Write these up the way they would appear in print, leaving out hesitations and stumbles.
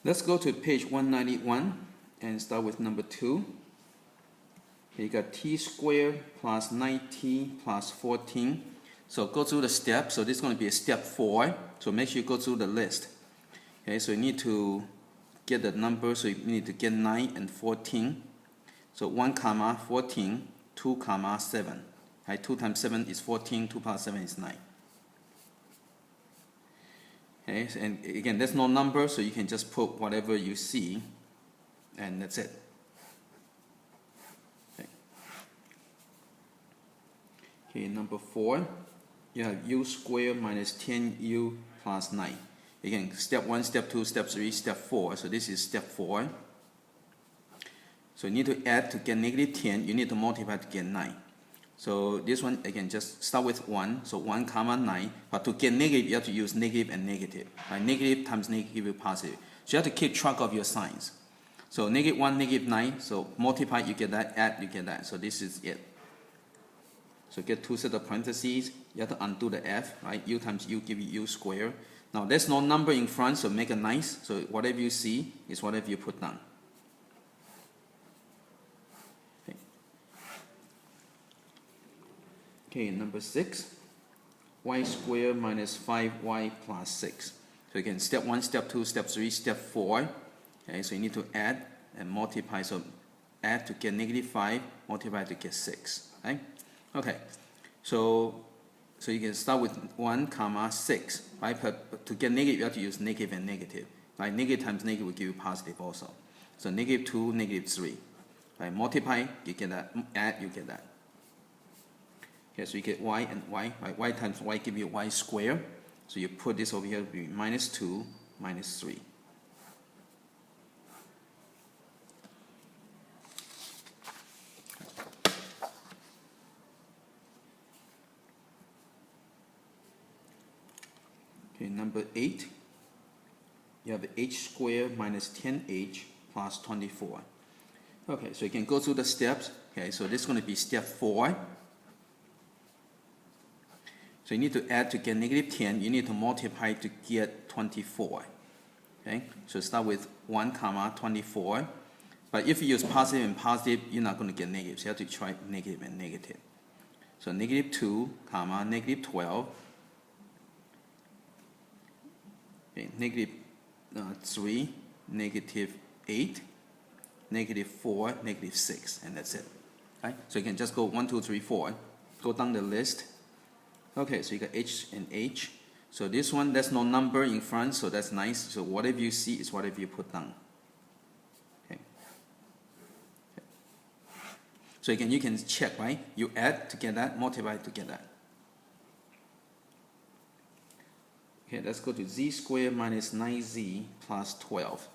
Let's go to page 191 and start with number 2. You got t squared plus 9t plus 14. So go through the steps. So this is going to be a step 4. So make sure you go through the list. Okay, so you need to get the number. So you need to get 9 and 14. So 1 comma 14, 2 comma 7. Right, 2 times 7 is 14, 2 plus 7 is 9. Okay, and again, there's no number, so you can just put whatever you see, and that's it. Okay, number 4, you have u squared minus 10u plus 9. Again, step 1, step 2, step 3, step 4. So this is step 4. So you need to add to get negative 10. You need to multiply to get 9. So this one, again, just start with 1. So 1 comma 9. But to get negative, you have to use negative and negative. Right? Negative times negative give you positive. So you have to keep track of your signs. So negative 1, negative 9. So multiply, you get that. Add, you get that. So this is it. So get 2 sets of parentheses. You have to undo the f. Right? U times u give you u squared. Now there's no number in front, so make it nice. So whatever you see is whatever you put down. Okay, number 6, y squared minus 5y plus 6. So again, step 1, step 2, step 3, step 4. Okay, so you need to add and multiply. So add to get negative 5, multiply to get 6. Right? Okay, so you can start with 1 comma 6. Right? But to get negative, you have to use negative and negative. Right? Negative times negative will give you positive also. So negative 2, negative 3. Right? Multiply, you get that. Add, you get that. Okay, so you get y and y. Right? Y times y give you y squared. So you put this over here, it will be minus 2, minus 3. Okay, number 8. You have h squared minus 10h plus 24. Okay, so you can go through the steps. Okay, so this is going to be step 4. So you need to add to get negative 10. You need to multiply to get 24. Okay, so start with 1 comma 24. But if you use positive and positive, you're not going to get negative. So you have to try negative and negative. So negative 2 comma negative 12. Okay, negative 3, negative 8, negative 4, negative 6, and that's it. Okay? So you can just go 1, 2, 3, 4. Go down the list. Okay, so you got h and h. So this one, there's no number in front, so that's nice. So whatever you see is whatever you put down. Okay. So again, you can check, right? You add to get that, multiply to get that. Okay, let's go to z squared minus 9z plus 12.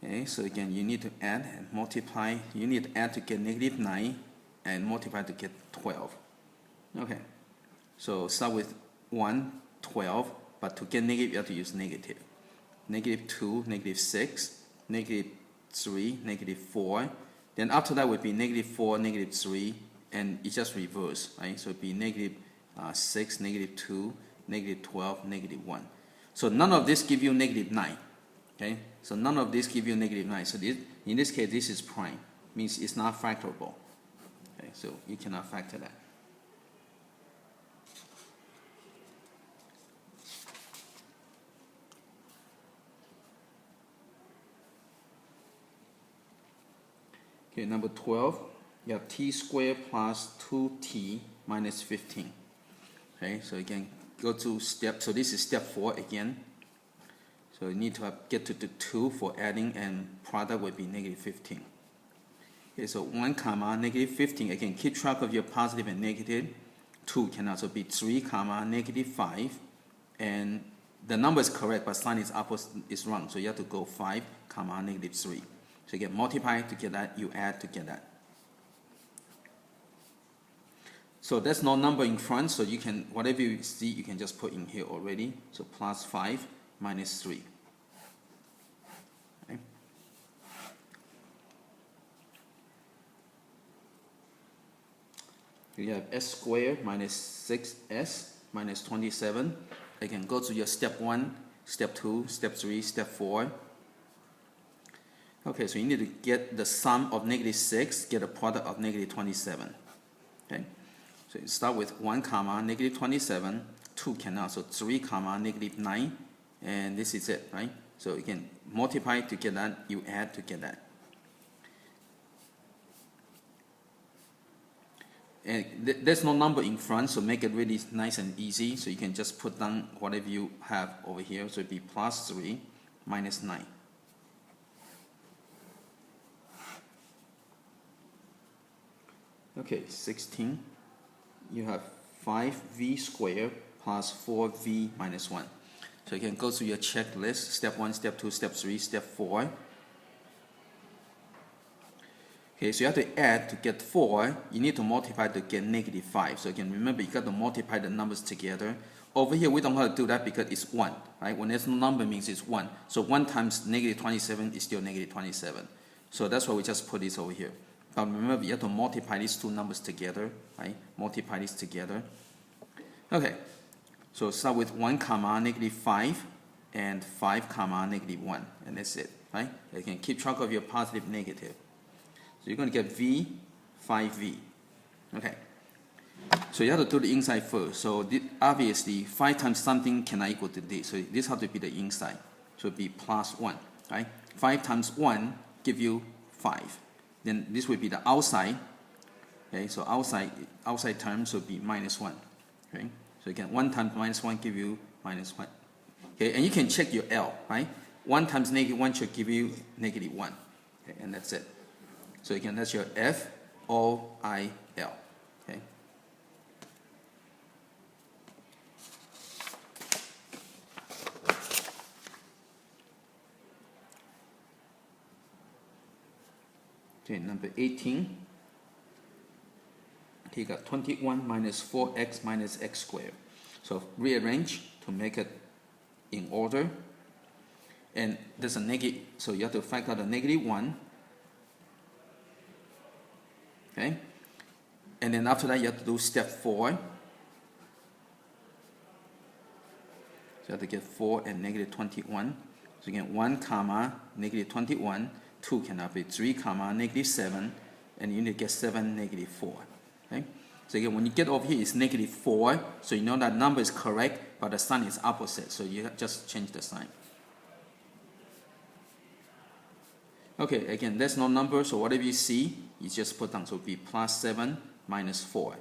Okay, so again, you need to add and multiply. You need to add to get negative 9 and multiply to get 12. Okay, so start with 1, 12, but to get negative, you have to use negative. Negative 2, negative 6, negative 3, negative 4. Then after that would be negative 4, negative 3, and it just reverse, right? So it would be negative 6, negative 2, negative 12, negative 1. So none of this give you negative 9. Okay, so none of this give you negative 9. So this, in this case, this is prime, means it's not factorable. Okay, so you cannot factor that. Okay, number 12, you have t squared plus 2t minus 15. Okay, so again, go to step, so this is step 4 again. So you need to get to the 2 for adding, and product would be negative 15. Okay, so 1 comma negative 15, again, keep track of your positive and negative. 2 can also be 3 comma negative 5, and the number is correct, but sign is opposite is wrong, so you have to go 5 comma negative 3. So you get multiply to get that, you add to get that. So there's no number in front, so you can, whatever you see, you can just put in here already. So plus 5 minus 3. Okay. You have s squared minus 6s minus 27. Again, go to your step 1. step 2, step 3, step 4. Okay, so you need to get the sum of negative 6, get a product of negative 27. Okay, so you start with 1 comma negative 27, 2 cannot, so 3 comma negative 9, and this is it, right? So you can multiply to get that, you add to get that. And there's no number in front, so make it really nice and easy. So you can just put down whatever you have over here. So it'd be plus 3 minus 9. Okay, 16. You have 5v squared plus 4v minus 1. So you can go through your checklist, step 1, step 2, step 3, step 4. Okay, so you have to add to get 4. You need to multiply to get negative 5. So again, remember, you got to multiply the numbers together. Over here, we don't have to do that because it's 1. Right? When there's no number, means it's 1. So 1 times negative 27 is still negative 27. So that's why we just put this over here. But remember, you have to multiply these two numbers together. Right? Multiply these together. Okay, so start with 1 comma negative 5 and 5 comma negative 1. And that's it. Right? You can keep track of your positive, negative. So you're going to get V, 5V. Okay. So you have to do the inside first. So obviously, 5 times something cannot equal to this. So this has to be the inside. So it'll be plus 1. Right? 5 times 1 give you 5. Then this will be the outside. Okay. So outside terms will be minus 1. Okay. So again, 1 times minus 1 give you minus 1. Okay. And you can check your L. Right? 1 times negative 1 should give you negative 1. Okay. And that's it. So again, that's your F-O-I-L. Okay. Okay, number 18. Okay, you got 21 minus 4x minus x squared. So rearrange to make it in order. And there's a negative, so you have to factor the negative 1. Okay, and then after that you have to do step 4. So you have to get 4 and negative 21. So you get 1 comma negative 21, 2 cannot be 3 comma negative 7, and you need to get 7 negative 4. Okay, so again, when you get over here, it's negative 4, so you know that number is correct, but the sign is opposite, so you just change the sign. Okay, again, there's no number, so whatever you see, you just put down. So it'll be plus 7 minus 4.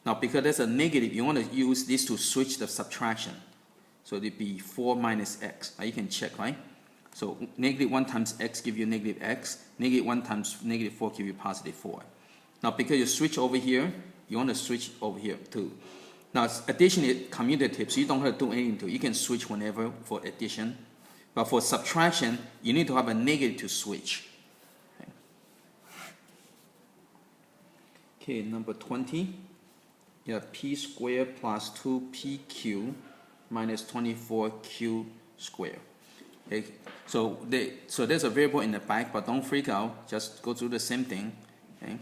Now, because there's a negative, you want to use this to switch the subtraction. So it'll be 4 minus x. Now, you can check, right? So negative 1 times x give you negative x. Negative 1 times negative 4 give you positive 4. Now, because you switch over here, you want to switch over here too. Now, addition is commutative, so you don't have to do anything to it. You can switch whenever for addition. But for subtraction, you need to have a negative to switch. Okay, number 20. You have p squared plus 2pq minus 24q squared. Okay, so there's a variable in the back, but don't freak out. Just go through the same thing. Okay.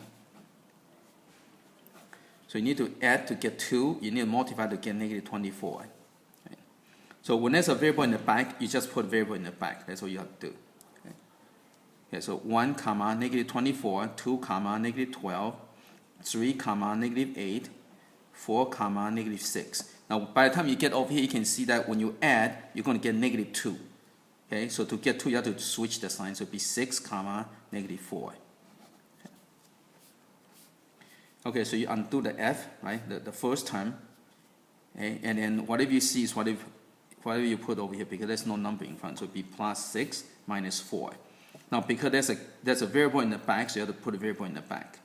So you need to add to get 2. You need to multiply to get negative 24. So when there's a variable in the back, you just put variable in the back. That's what you have to do. Okay, okay, so 1 comma negative 24, 2 comma negative 12, 3 comma negative 8, 4 comma negative 6. Now by the time you get over here, you can see that when you add, you're going to get negative 2. Okay, so to get 2, you have to switch the sign. So it'll be 6 comma negative 4. Okay, so you undo the F, right, the first term. Okay, and then whatever you see is whatever you put over here, because there's no number in front, so it'll be plus 6 minus 4. Now, because there's a variable in the back, so you have to put a variable in the back.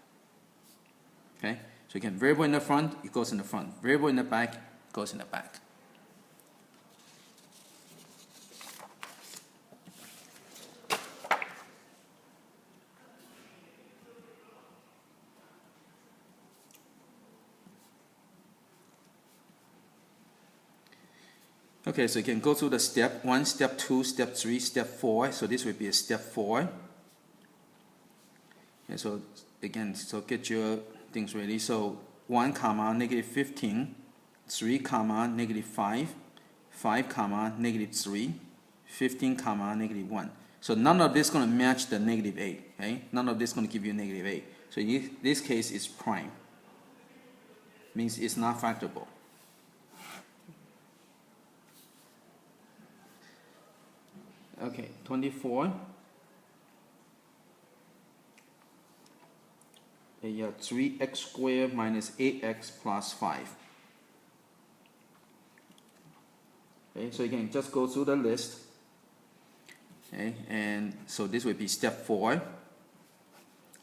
Okay, so you can variable in the front, it goes in the front. Variable in the back, goes in the back. Okay, so you can go through the step 1, step 2, step 3, step 4. So this will be a step 4. Okay, so again, so get your things ready. So 1 comma negative 15, 3 comma negative 5, 5, comma, negative 3, 15, comma, negative 1. So none of this is going to match the negative 8. Okay? None of this is going to give you negative 8. So in this case, it's prime. Means it's not factorable. Okay, 24. You have 3x squared minus 8x plus 5. Okay, so again, just go through the list. Okay, and so this would be step 4.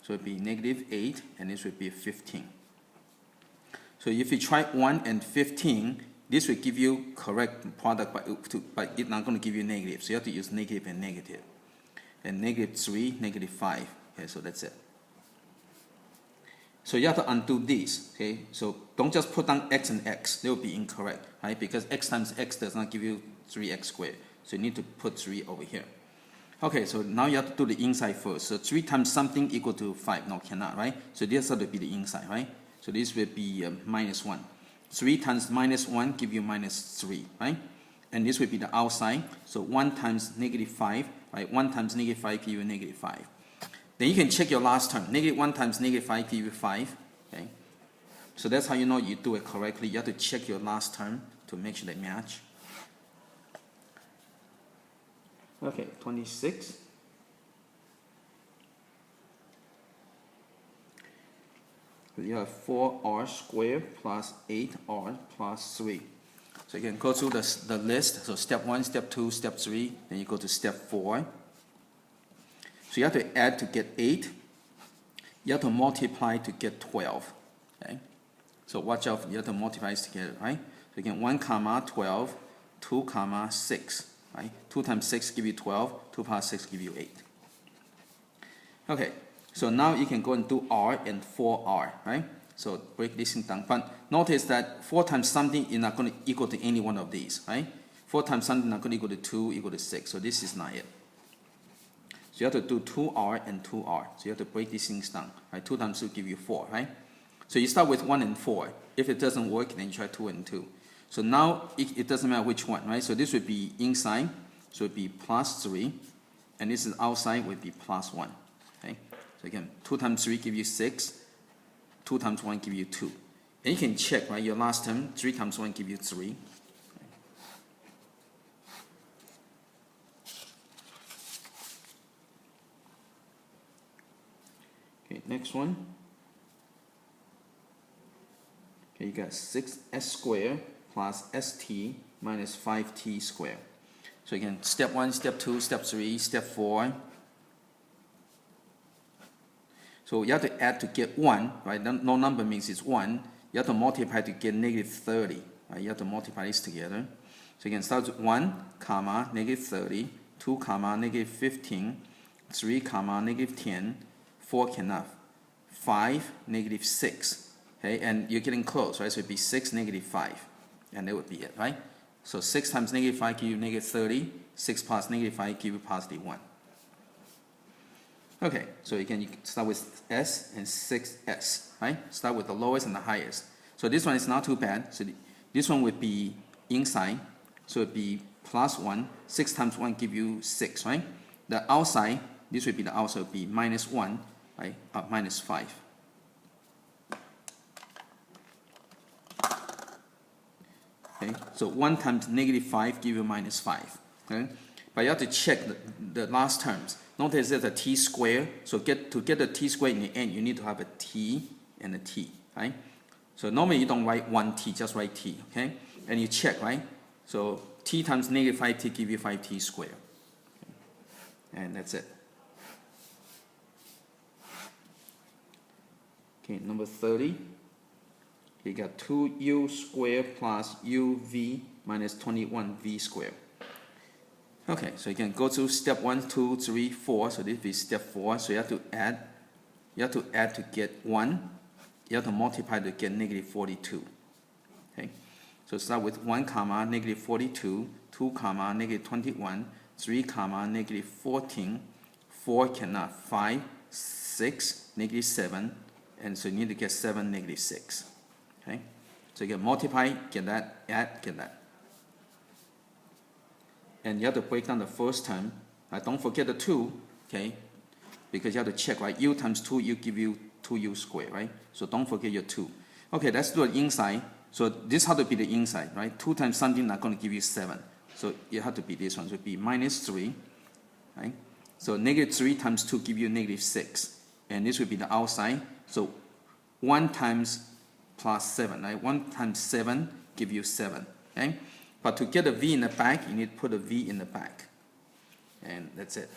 So it would be negative 8, and this would be 15. So if you try 1 and 15, this will give you correct product, but it's not going to give you negative. So you have to use negative and negative. And negative 3, negative 5. Okay, so that's it. So you have to undo these. Okay, so don't just put down x and x. They will be incorrect, right? Because x times x does not give you 3x squared. So you need to put 3 over here. Okay, so now you have to do the inside first. So 3 times something equal to 5. No, cannot, right? So this has to be the inside, right? So this will be minus 1. 3 times minus 1 give you minus 3, right? And this will be the outside. So 1 times negative 5, right? 1 times negative 5 give you negative 5. Then you can check your last term. Negative 1 times negative 5 give you 5. Okay? So that's how you know you do it correctly. You have to check your last term to make sure they match. Okay, 26. You have 4r squared plus 8r plus 3. So you can go through the list. So step 1, step 2, step 3. Then you go to step 4. So you have to add to get 8. You have to multiply to get 12. Okay? So watch out, you have to multiply together, right? So again, 1 comma 12, 2 comma 6. Right? 2 times 6 give you 12, 2 plus 6 give you 8. Okay, so now you can go and do r and 4r, right? So break this down. But notice that 4 times something is not going to equal to any one of these, right? 4 times something is not going to equal to 2, equal to 6. So this is not it. So you have to do 2r and 2r. So you have to break these things down. Right? 2 times 2 give you 4, right? So you start with 1 and 4. If it doesn't work, then you try 2 and 2. So now it doesn't matter which one, right? So this would be inside, so it would be plus 3. And this is outside, would be plus 1. Okay? So again, 2 times 3 give you 6. 2 times 1 give you 2. And you can check, right? Your last term, 3 times 1 give you 3. Okay, next one. Okay, you got 6s squared plus st minus 5t squared. So again, step 1, step 2, step 3, step 4. So you have to add to get 1, right? No number means it's 1. You have to multiply to get negative 30. Right? You have to multiply this together. So again, start with 1, comma, negative 30, 2, comma, negative 15, 3, comma, negative 10, 4 cannot, 5, negative 6. Okay, and you're getting close, right? So it'd be 6, negative 5. And that would be it, right? So 6 times negative 5 give you negative 30. 6 plus negative 5 give you positive 1. Okay, so again, you can start with s and 6s, right? Start with the lowest and the highest. So this one is not too bad. So this one would be inside. So it would be plus 1. 6 times 1 give you 6, right? The outside, this would be the outside, would be minus 1, right? Minus 5. Okay, so 1 times negative 5 give you minus 5. Okay? But you have to check the last terms. Notice there's a t squared. So to get the t squared in the end, you need to have a t and a t. Right? So normally you don't write 1t, just write t. Okay? And you check, right? So t times negative 5t give you 5t squared. Okay. And that's it. Okay, number 30. You got 2u squared plus uv minus 21v squared. Okay, so you can go to step 1, 2, 3, 4. So this is step 4. So you have to add. You have to add to get 1. You have to multiply to get negative 42. Okay, so start with 1 comma negative 42, 2 comma negative 21, 3 comma negative 14, 4 cannot, 5, 6, negative 7, and so you need to get 7, negative 6. Okay, so you can multiply, get that, add, get that. and you have to break down the first term. Don't forget the 2, okay? Because you have to check, right? U times 2U give you 2U squared, right? So don't forget your 2. Okay, let's do the inside. So this has to be the inside, right? 2 times something not going to give you 7. So it has to be this one. So it would be minus 3, right? So negative 3 times 2 give you negative 6. And this would be the outside. So 1 times plus 7, right? 1 times 7 give you 7, okay? But to get a V in the back, you need to put a V in the back. And that's it.